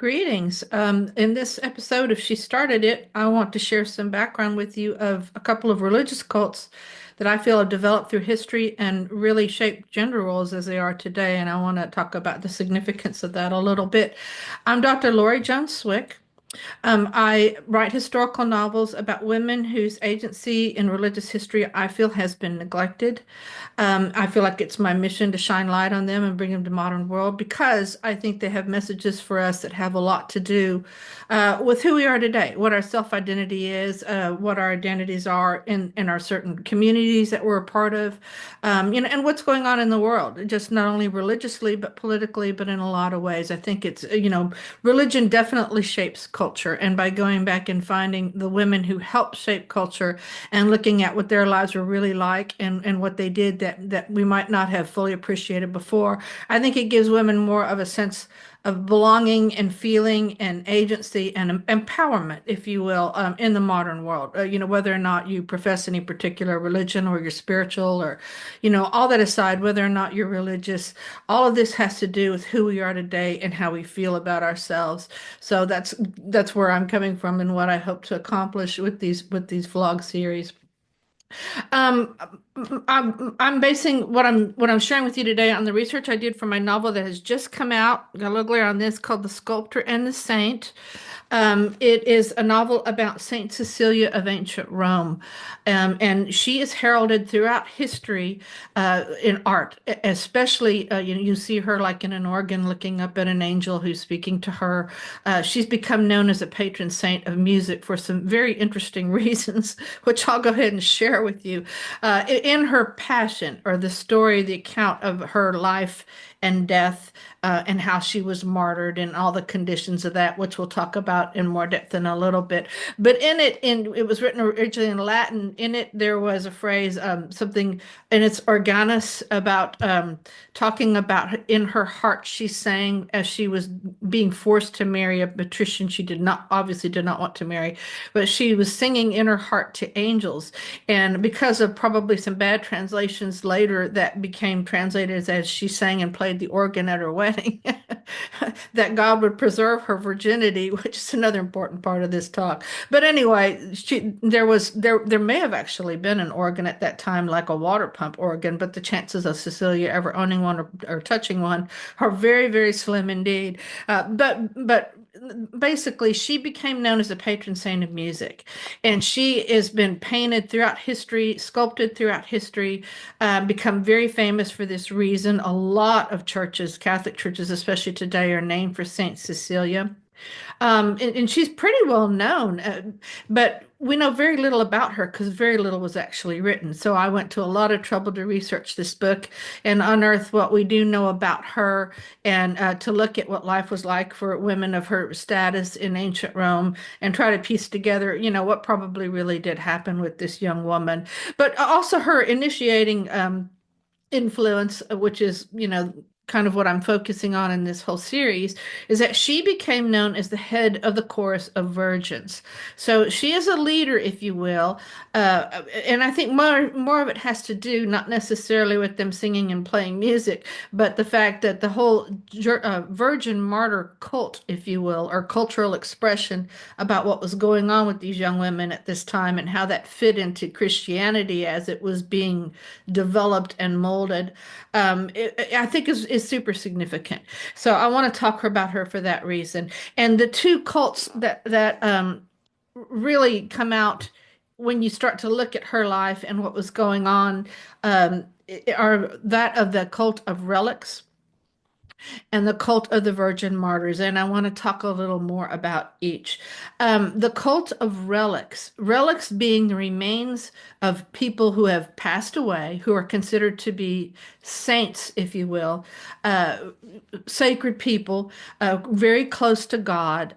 Greetings. In this episode of She Started It, I want to share some background with you of a couple of religious cults that I feel have developed through history and really shaped gender roles as they are today. And I want to talk about the significance of that a little bit. I'm Dr. Lori Joan Swick. I write historical novels about women whose agency in religious history I feel has been neglected. I feel like it's my mission to shine light on them and bring them to modern world because I think they have messages for us that have a lot to do with who we are today, what our self-identity is, what our identities are in our certain communities that we're a part of, and what's going on in the world, just not only religiously, but politically, but in a lot of ways. I think religion definitely shapes culture. And by going back and finding the women who helped shape culture and looking at what their lives were really like and what they did that we might not have fully appreciated before, I think it gives women more of a sense of belonging and feeling and agency and empowerment, if you will, in the modern world. Whether or not you profess any particular religion or you're spiritual or, all that aside, whether or not you're religious, all of this has to do with who we are today and how we feel about ourselves. So that's where I'm coming from and what I hope to accomplish with these vlog series. Um, I'm basing what I'm sharing with you today on the research I did for my novel that has just come out. Got a little glare on this, called The Sculptor and the Saint. It is a novel about Saint Cecilia of ancient Rome, and she is heralded throughout history in art, especially you see her like in an organ looking up at an angel who's speaking to her. She's become known as a patron saint of music for some very interesting reasons, which I'll go ahead and share with you. In her Passion, or the story, the account of her life and death, and how she was martyred and all the conditions of that, which we'll talk about in more depth in a little bit. But it was written originally in Latin. In it, there was a phrase, something, and it's Organus, about talking about in her heart, she sang as she was being forced to marry a patrician she obviously did not want to marry, but she was singing in her heart to angels. And because of probably some bad translations later, that became translated as she sang and played the organ at her wedding, that God would preserve her virginity, which is another important part of this talk. But anyway, there may have actually been an organ at that time, like a water pump organ, but the chances of Cecilia ever owning one or touching one are very, very slim indeed. But basically, she became known as a patron saint of music, and she has been painted throughout history, sculpted throughout history, become very famous for this reason. A lot of churches, Catholic churches especially today, are named for Saint Cecilia. And she's pretty well known, but we know very little about her because very little was actually written. So I went to a lot of trouble to research this book and unearth what we do know about her, and to look at what life was like for women of her status in ancient Rome and try to piece together, what probably really did happen with this young woman. But also her initiating influence, which is, kind of what I'm focusing on in this whole series, is that she became known as the head of the chorus of virgins. So she is a leader, if you will, and I think more of it has to do not necessarily with them singing and playing music, but the fact that the whole virgin martyr cult, if you will, or cultural expression about what was going on with these young women at this time and how that fit into Christianity as it was being developed and molded, I think is super significant. So I want to talk about her for that reason. And the two cults that really come out when you start to look at her life and what was going on, are that of the cult of relics and the cult of the Virgin Martyrs. And I want to talk a little more about each. The cult of relics being the remains of people who have passed away, who are considered to be saints, if you will, uh, sacred people, very close to God,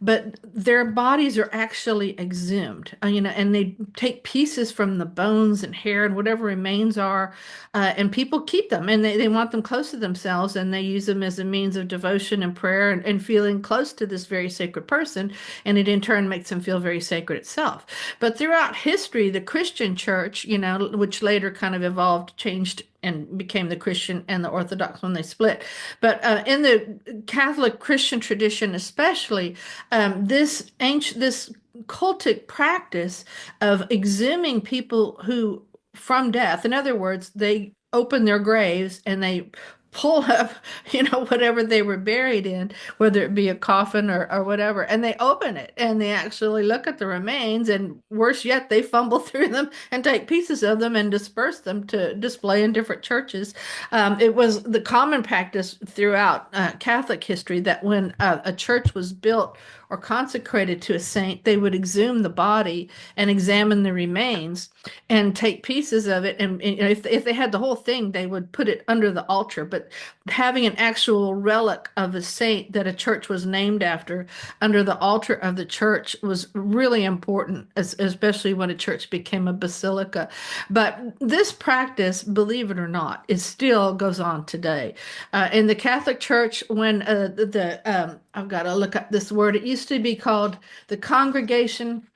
but their bodies are actually exhumed, and they take pieces from the bones and hair and whatever remains are, and people keep them, and they want them close to themselves, and they use them as a means of devotion and prayer and feeling close to this very sacred person, and it in turn makes them feel very sacred itself. But throughout history, the Christian church, which later kind of evolved, changed and became the Christian and the Orthodox when they split. But in the Catholic Christian tradition, especially, this cultic practice of exhuming people who from death. In other words, they open their graves and they pull up, whatever they were buried in, whether it be a coffin or whatever, and they open it and they actually look at the remains, and worse yet, they fumble through them and take pieces of them and disperse them to display in different churches. It was the common practice throughout Catholic history that when a church was built or consecrated to a saint, they would exhume the body and examine the remains and take pieces of it. And if they had the whole thing, they would put it under the altar. But having an actual relic of a saint that a church was named after under the altar of the church was really important, especially when a church became a basilica. But this practice, believe it or not, it still goes on today. In the Catholic Church, when I've got to look up this word, it used to be called the Congregation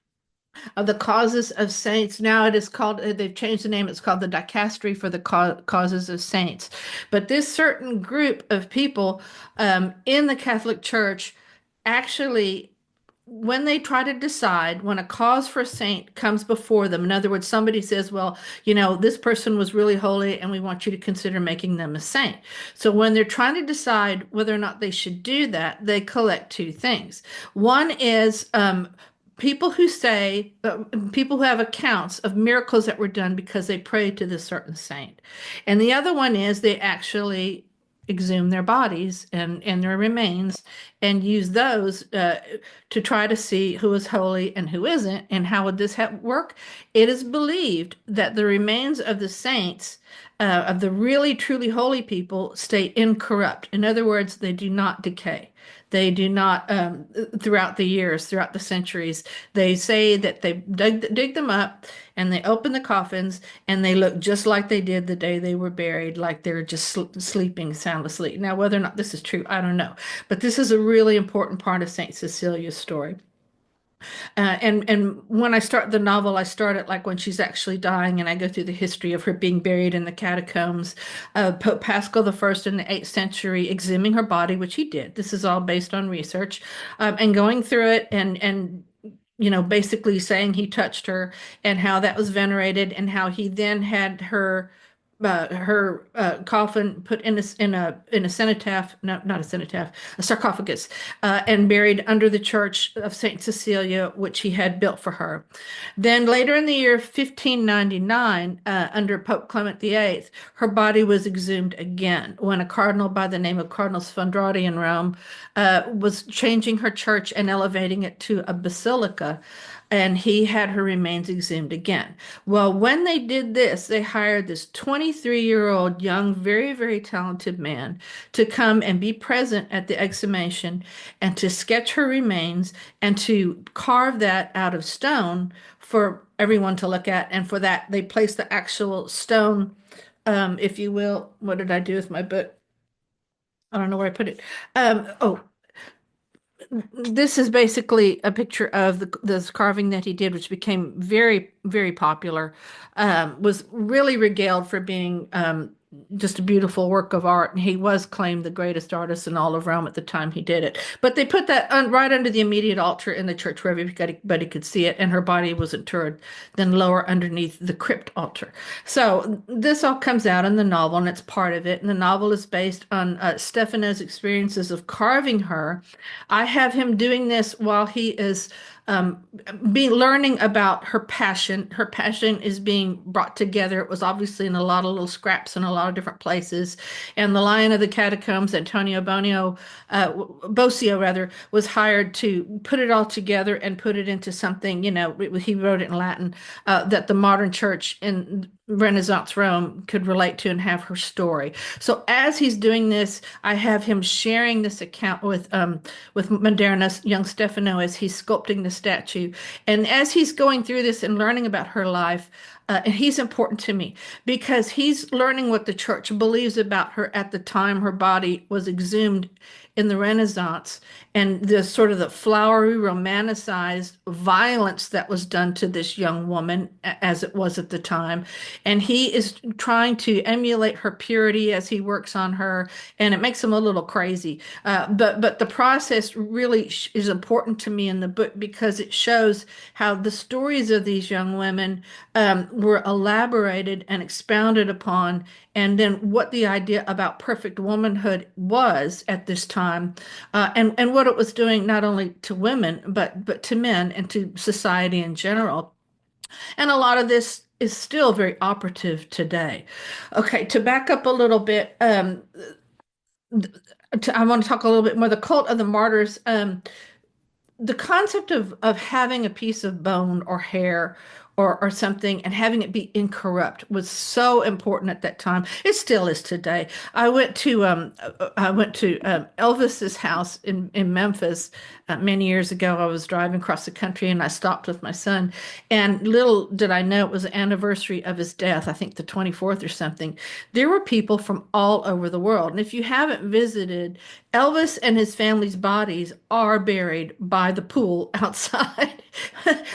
of the Causes of Saints. Now it is called, they've changed the name, it's called the Dicastery for the Causes of Saints. But this certain group of people in the Catholic Church actually, when they try to decide, when a cause for a saint comes before them, in other words, somebody says, well, this person was really holy and we want you to consider making them a saint. So when they're trying to decide whether or not they should do that, they collect two things. One is people who say, people who have accounts of miracles that were done because they prayed to this certain saint. And the other one is they actually exhume their bodies and their remains and use those to try to see who is holy and who isn't. And how would this work? It is believed that the remains of the saints, of the really truly holy people, stay incorrupt. In other words, they do not decay. They do not, throughout the years, throughout the centuries, they say that they dig them up and they open the coffins and they look just like they did the day they were buried, like they're just sleeping sound asleep. Now, whether or not this is true, I don't know. But this is a really important part of St. Cecilia's story. And when I start the novel, I start it like when she's actually dying, and I go through the history of her being buried in the catacombs. Pope Paschal I in the 8th century exhuming her body, which he did. This is all based on research, and going through it and basically saying he touched her and how that was venerated, and how he then had her coffin put in a cenotaph, no, not a cenotaph, a sarcophagus, and buried under the church of Saint Cecilia, which he had built for her. Then later in the year 1599, under Pope Clement VIII, her body was exhumed again when a cardinal by the name of Cardinal Sfondrati in Rome was changing her church and elevating it to a basilica, and he had her remains exhumed again. Well, when they did this, they hired this 23-year-old young, very, very talented man to come and be present at the exhumation and to sketch her remains and to carve that out of stone for everyone to look at. And for that, they placed the actual stone, if you will. What did I do with my book? I don't know where I put it. Oh, this is basically a picture of this carving that he did, which became very, very popular. Was really regaled for being just a beautiful work of art, and he was claimed the greatest artist in all of Rome at the time he did it. But they put that right under the immediate altar in the church where everybody could see it, and her body was interred then lower underneath the crypt altar. So this all comes out in the novel, and it's part of it. And the novel is based on Stefano's experiences of carving her. I have him doing this while he is learning about her passion. Her passion is being brought together. It was obviously in a lot of little scraps in a lot of different places. And the Lion of the Catacombs, Antonio Bosio rather, was hired to put it all together and put it into something, he wrote it in Latin, that the modern church in Renaissance Rome could relate to and have her story. So as he's doing this, I have him sharing this account with Moderna's young Stefano as he's sculpting the statue. And as he's going through this and learning about her life, And he's important to me because he's learning what the church believes about her at the time her body was exhumed in the Renaissance, and the sort of the flowery, romanticized violence that was done to this young woman as it was at the time. And he is trying to emulate her purity as he works on her, and it makes him a little crazy. But the process really is important to me in the book because it shows how the stories of these young women were elaborated and expounded upon, and then what the idea about perfect womanhood was at this time, and what it was doing not only to women but to men and to society in general. And a lot of this is still very operative today. Okay, to back up a little bit, I want to talk a little bit more. The cult of the martyrs. The concept of having a piece of bone or hair or something and having it be incorrupt was so important at that time. It still is today. I went to Elvis's house in Memphis many years ago. I was driving across the country and I stopped with my son, and little did I know it was the anniversary of his death, I think the 24th or something. There were people from all over the world. And if you haven't visited, Elvis and his family's bodies are buried by the pool outside.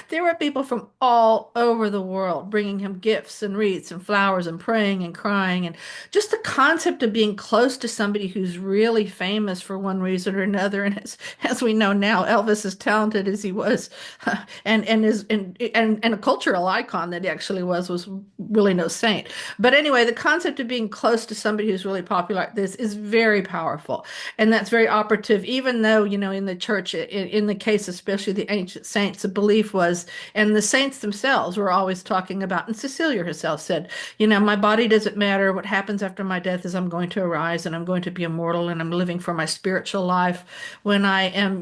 There were people from all over the world bringing him gifts and wreaths and flowers and praying and crying. And just the concept of being close to somebody who's really famous for one reason or another. And as we know now, Elvis, as talented as he was, and a cultural icon that he actually was really no saint. But anyway, the concept of being close to somebody who's really popular like this is very powerful. And that's very operative, even though, in the church, in the case, especially the ancient saints, the belief was, and the saints themselves were always talking about, and Cecilia herself said, my body doesn't matter. What happens after my death is I'm going to arise and I'm going to be immortal and I'm living for my spiritual life when I am,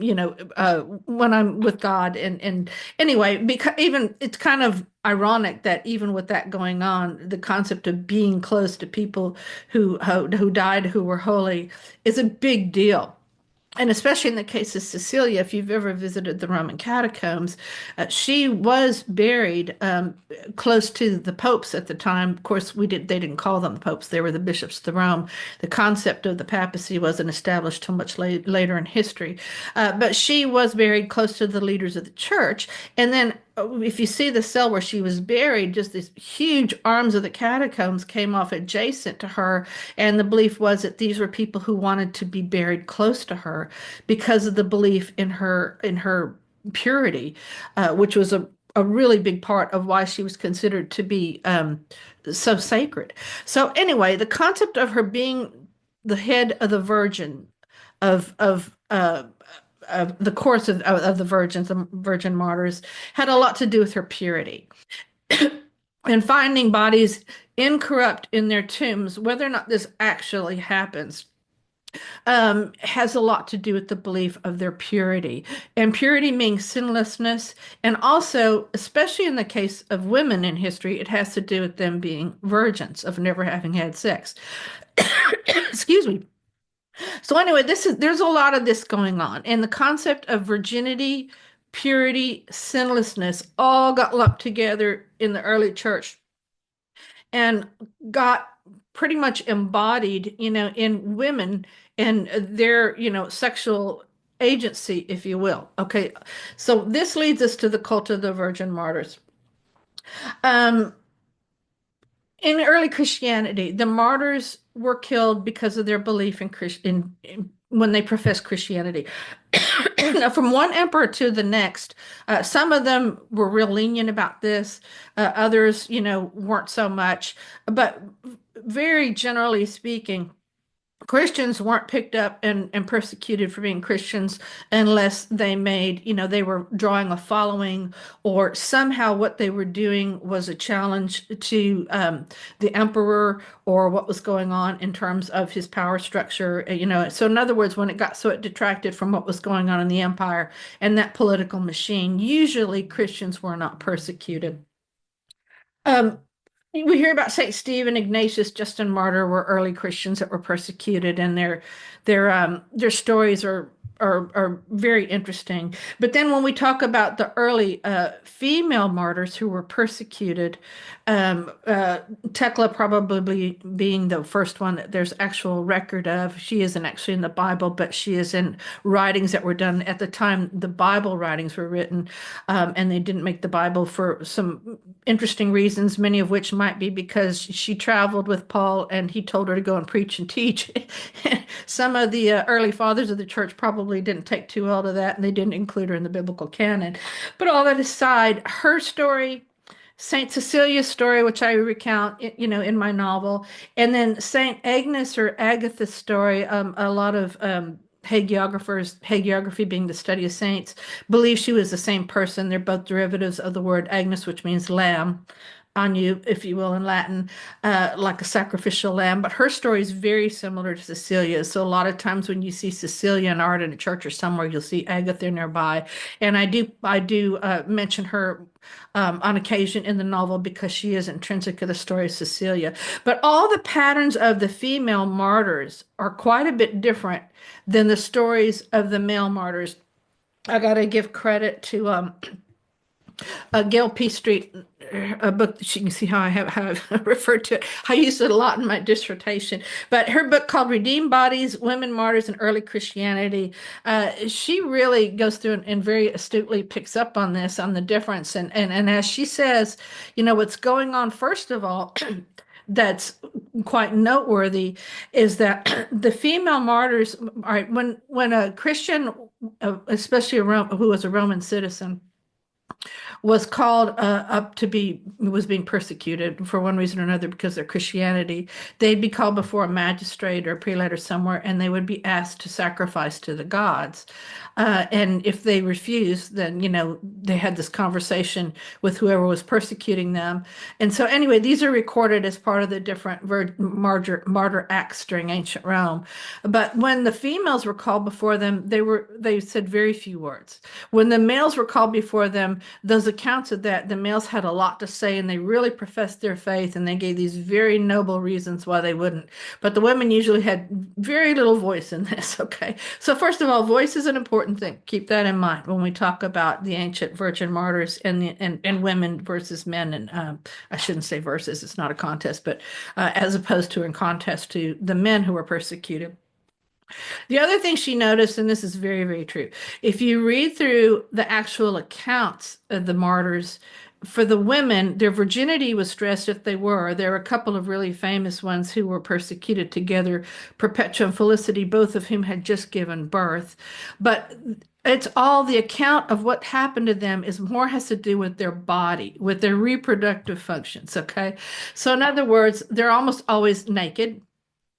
when I'm with God. And anyway, because even it's kind of ironic that even with that going on, the concept of being close to people who died, who were holy, is a big deal. And especially in the case of Cecilia, if you've ever visited the Roman catacombs, she was buried close to the popes at the time. Of course, they didn't call them the popes; they were the bishops of Rome. The concept of the papacy wasn't established till much later in history, but she was buried close to the leaders of the church. And then, if you see the cell where she was buried, just these huge arms of the catacombs came off adjacent to her, and the belief was that these were people who wanted to be buried close to her because of the belief in her purity, which was a really big part of why she was considered to be so sacred. So anyway, the concept of her being the head of the virgin of the course of the virgins, the virgin martyrs, had a lot to do with her purity. And finding bodies incorrupt in their tombs, whether or not this actually happens, has a lot to do with the belief of their purity. And purity means sinlessness. And also, especially in the case of women in history, it has to do with them being virgins, of never having had sex. Excuse me. So anyway, there's a lot of this going on. And the concept of virginity, purity, sinlessness all got lumped together in the early church and got pretty much embodied, in women and their, sexual agency, if you will. Okay, so this leads us to the cult of the Virgin Martyrs. Um, in early Christianity, the martyrs were killed because of their belief in when they professed Christianity. Now, from one emperor to the next, some of them were real lenient about this. Others, weren't so much. But very generally speaking, Christians weren't picked up and persecuted for being Christians unless they were drawing a following, or somehow what they were doing was a challenge to the emperor or what was going on in terms of his power structure. So in other words, when it detracted from what was going on in the empire and that political machine, usually Christians were not persecuted. Um, we hear about Saint Stephen, Ignatius, Justin Martyr were early Christians that were persecuted, and their stories are are very interesting. But then when we talk about the early female martyrs who were persecuted, Tekla probably being the first one that there's actual record of. She isn't actually in the Bible, but she is in writings that were done at the time the Bible writings were written, and they didn't make the Bible for some interesting reasons, many of which might be because she traveled with Paul and he told her to go and preach and teach. Some of the early fathers of the church probably didn't take too well to that, and they didn't include her in the biblical canon. But all that aside, her story, Saint Cecilia's story, which I recount, in my novel, and then Saint Agnes or Agatha's story. A lot of hagiographers, hagiography being the study of saints, believe she was the same person. They're both derivatives of the word Agnes, which means lamb, anu, if you will, in Latin, like a sacrificial lamb. But her story is very similar to Cecilia's. So a lot of times when you see Cecilia in art in a church or somewhere, you'll see Agatha nearby. And I do mention her on occasion in the novel because she is intrinsic to the story of Cecilia. But all the patterns of the female martyrs are quite a bit different than the stories of the male martyrs. I got to give credit to Gail P. Street, a book that you can see how I've referred to it. I used it a lot in my dissertation. But her book called Redeemed Bodies, Women Martyrs in Early Christianity, she really goes through and very astutely picks up on this, on the difference. And as she says, what's going on, first of all, that's quite noteworthy is that the female martyrs, all right, when a Christian, especially who was a Roman citizen, was called up to be was being persecuted for one reason or another because of their Christianity, they'd be called before a magistrate or a prelate or somewhere, and they would be asked to sacrifice to the gods. And if they refused, then they had this conversation with whoever was persecuting them. And so anyway, these are recorded as part of the different martyr acts during ancient Rome. But when the females were called before them, they said very few words. When the males were called before them, those accounts of that, the males had a lot to say and they really professed their faith and they gave these very noble reasons why they wouldn't. But the women usually had very little voice in this, okay? So first of all, voice is an important thing. Keep that in mind when we talk about the ancient virgin martyrs and women versus men. And I shouldn't say versus, it's not a contest, but as opposed to in contest to the men who were persecuted. The other thing she noticed, and this is very, very true, if you read through the actual accounts of the martyrs, for the women, their virginity was stressed if they were. There were a couple of really famous ones who were persecuted together, Perpetua and Felicity, both of whom had just given birth. But it's all the account of what happened to them is more has to do with their body, with their reproductive functions, okay? So in other words, they're almost always naked.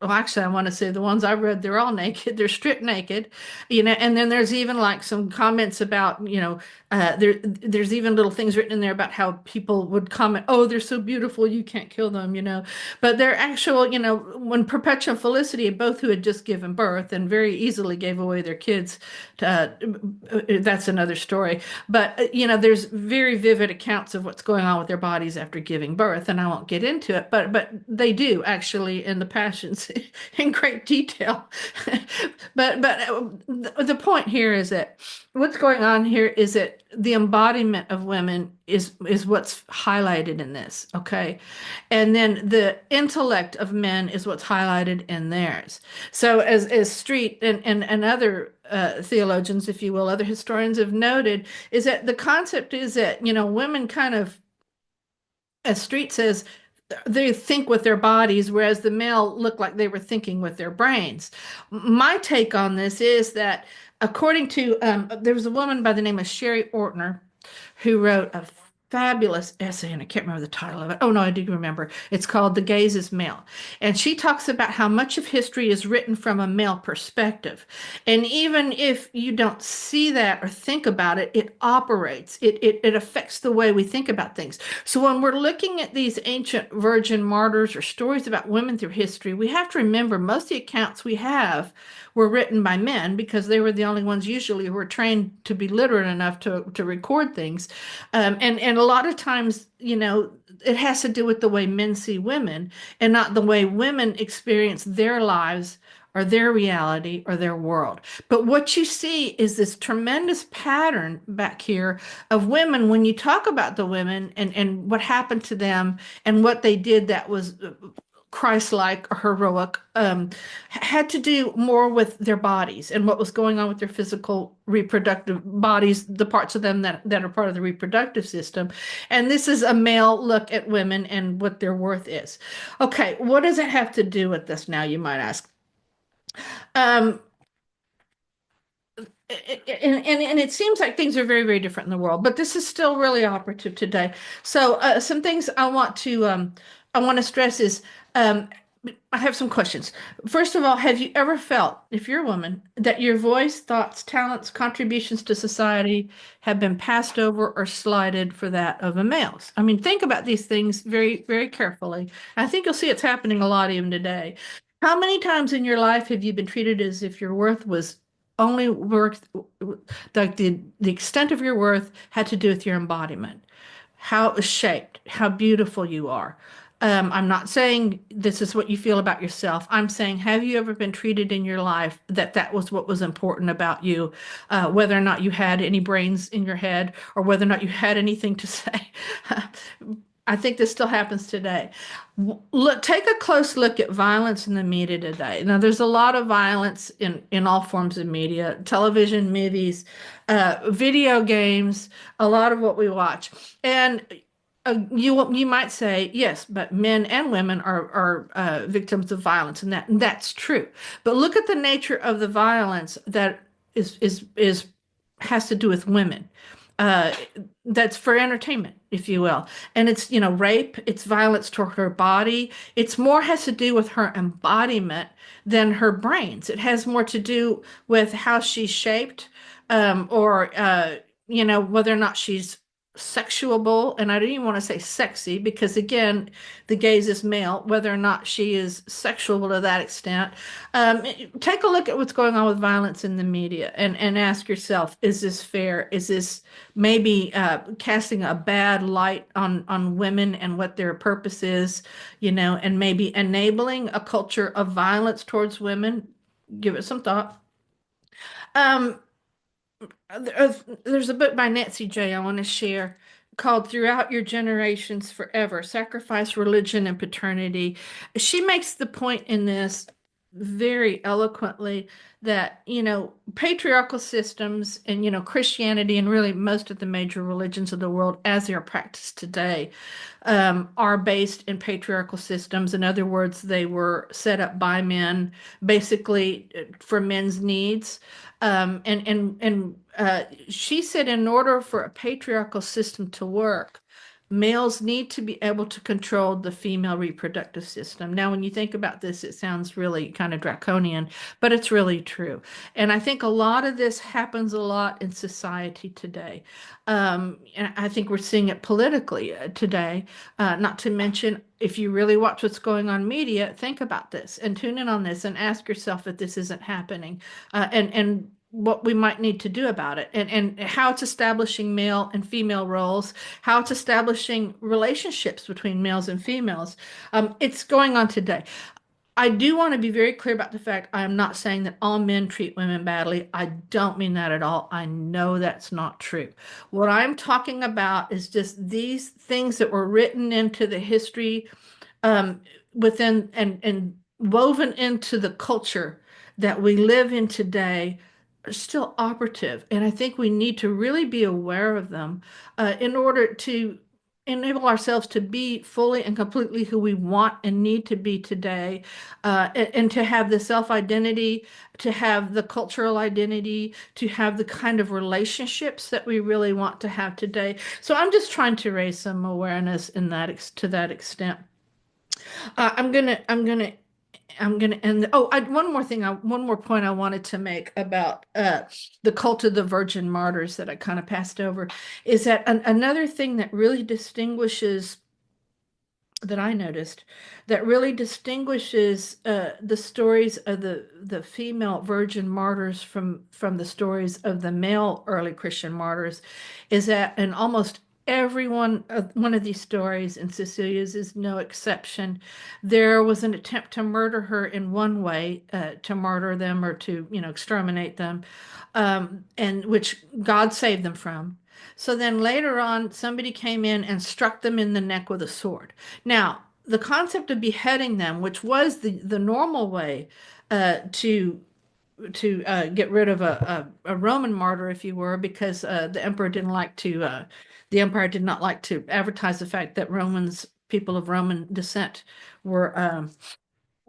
Well, actually, I want to say the ones I read, they're all naked. They're stripped naked, and then there's even like some comments about, there's even little things written in there about how people would comment, oh, they're so beautiful, you can't kill them. But they're actual, when Perpetua and Felicity, both who had just given birth and very easily gave away their kids, that's another story. But, there's very vivid accounts of what's going on with their bodies after giving birth, and I won't get into it, but they do actually in the Passions in great detail. But the point here is that what's going on here is that the embodiment of women is what's highlighted in this, okay? And then the intellect of men is what's highlighted in theirs. So as Street and other theologians, if you will, other historians have noted, is that the concept is that, women kind of, as Street says, they think with their bodies, whereas the male looked like they were thinking with their brains. My take on this is that according to, there was a woman by the name of Sherry Ortner who wrote a fabulous essay, and I can't remember the title of it. Oh, no, I do remember. It's called The Gaze is Male. And she talks about how much of history is written from a male perspective. And even if you don't see that or think about it, it operates. It affects the way we think about things. So when we're looking at these ancient virgin martyrs or stories about women through history, we have to remember most of the accounts we have were written by men because they were the only ones usually who were trained to be literate enough to record things. And a lot of times, it has to do with the way men see women and not the way women experience their lives or their reality or their world. But what you see is this tremendous pattern back here of women when you talk about the women and what happened to them and what they did that was Christ-like or heroic, had to do more with their bodies and what was going on with their physical reproductive bodies, the parts of them that are part of the reproductive system. And this is a male look at women and what their worth is. Okay, what does it have to do with this now, you might ask? Um, and it seems like things are very, very different in the world, but this is still really operative today. So, some things I want to stress is um, I have some questions. First of all, have you ever felt, if you're a woman, that your voice, thoughts, talents, contributions to society have been passed over or slighted for that of a male's? I mean, think about these things very, very carefully. I think you'll see it's happening a lot even today. How many times in your life have you been treated as if your worth was only worth, like the extent of your worth had to do with your embodiment, how it was shaped, how beautiful you are? I'm not saying this is what you feel about yourself. I'm saying, have you ever been treated in your life that that was what was important about you, whether or not you had any brains in your head or whether or not you had anything to say? I think this still happens today. Look, take a close look at violence in the media today. Now, there's a lot of violence in all forms of media, television, movies, video games, a lot of what we watch. And you might say yes, but men and women are victims of violence, and that's true. But look at the nature of the violence that is has to do with women. Uh, that's for entertainment, if you will. And it's, rape, it's violence toward her body. It's more has to do with her embodiment than her brains. It has more to do with how she's shaped, or whether or not she's sexuable. And I don't even want to say sexy because again, the gaze is male, whether or not she is sexual to that extent. Take a look at what's going on with violence in the media and ask yourself, is this fair? Is this maybe casting a bad light on women and what their purpose is, and maybe enabling a culture of violence towards women? Give it some thought. Um, there's a book by Nancy J. I want to share called Throughout Your Generations Forever: Sacrifice, Religion, and Paternity. She makes the point in this very eloquently that, patriarchal systems and, Christianity and really most of the major religions of the world as they are practiced today are based in patriarchal systems. In other words, they were set up by men basically for men's needs. She said in order for a patriarchal system to work, males need to be able to control the female reproductive system. Now, when you think about this, it sounds really kind of draconian, but it's really true. And I think a lot of this happens a lot in society today. And I think we're seeing it politically today. Not to mention, if you really watch what's going on in media, think about this and tune in on this and ask yourself if this isn't happening, and what we might need to do about it, and how it's establishing male and female roles, how it's establishing relationships between males and females. It's going on today. I do want to be very clear about the fact I am not saying that all men treat women badly. I don't mean that at all. I know that's not true. What I'm talking about is just these things that were written into the history, um, within and woven into the culture that we live in today are still operative. And I think we need to really be aware of them in order to enable ourselves to be fully and completely who we want and need to be today, and to have the self-identity, to have the cultural identity, to have the kind of relationships that we really want to have today. So I'm just trying to raise some awareness in to that extent. I'm gonna end. Oh, one more thing. One more point I wanted to make about the cult of the Virgin Martyrs that I kind of passed over is that another thing that really distinguishes that I noticed that really distinguishes the stories of the female virgin martyrs from the stories of the male early Christian martyrs is that in almost everyone, one of these stories, and Cecilia's is no exception. There was an attempt to murder her in one way, to murder them or to, exterminate them, and which God saved them from. So then later on, somebody came in and struck them in the neck with a sword. Now, the concept of beheading them, which was the normal way to get rid of a Roman martyr, if you were, because the emperor did not like to advertise the fact that people of Roman descent, were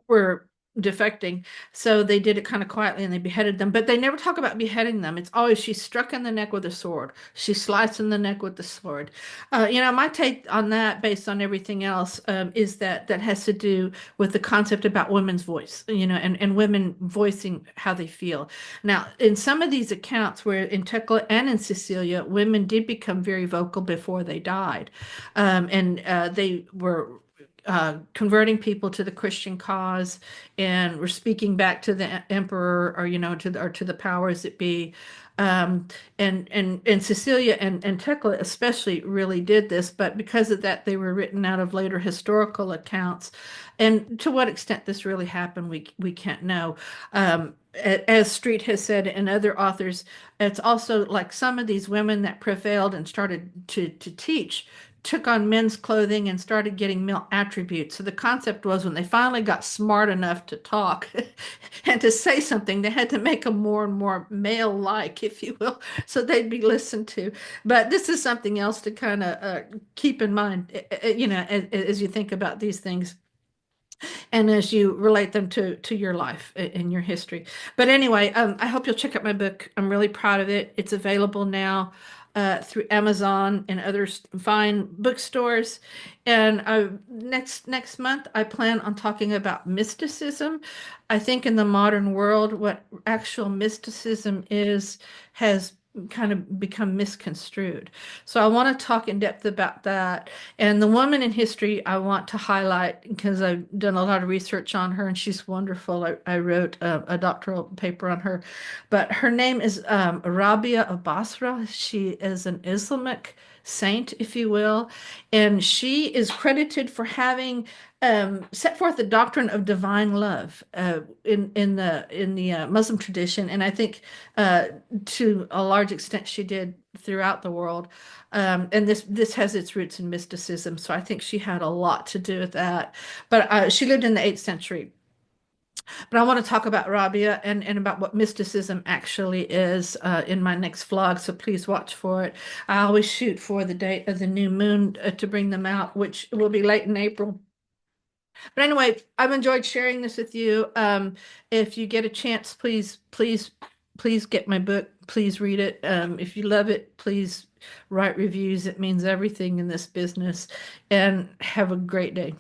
were defecting. So they did it kind of quietly and they beheaded them. But they never talk about beheading them. It's always she struck in the neck with a sword. She sliced in the neck with the sword. My take on that, based on everything else, is that has to do with the concept about women's voice, and women voicing how they feel. Now, in some of these accounts, where in Tekla and in Cecilia, women did become very vocal before they died. And they were converting people to the Christian cause, and were speaking back to the emperor, or to the powers that be. And Cecilia and Tekla especially really did this, but because of that, they were written out of later historical accounts. And to what extent this really happened, we can't know. As Street has said, and other authors, it's also like some of these women that prevailed and started to teach took on men's clothing and started getting male attributes. So the concept was, when they finally got smart enough to talk and to say something, they had to make them more and more male-like, if you will, so they'd be listened to. But this is something else to kind of keep in mind, as you think about these things and as you relate them to your life and your history. But anyway, I hope you'll check out my book. I'm really proud of it. It's available now through Amazon and other fine bookstores. And next month, I plan on talking about mysticism. I think in the modern world, what actual mysticism is has kind of become misconstrued. So I want to talk in depth about that. And the woman in history I want to highlight, because I've done a lot of research on her and she's wonderful. I wrote a doctoral paper on her, but her name is Rabia of Basra. She is an Islamic saint, if you will, and she is credited for having set forth the doctrine of divine love in the Muslim tradition, and I think to a large extent she did throughout the world. And this has its roots in mysticism, so I think she had a lot to do with that. But she lived in the 8th century. But I want to talk about Rabia and about what mysticism actually is in my next vlog, so please watch for it. I always shoot for the date of the new moon to bring them out, which will be late in April. But anyway, I've enjoyed sharing this with you. If you get a chance, please get my book. Please read it. If you love it, please write reviews. It means everything in this business. And have a great day.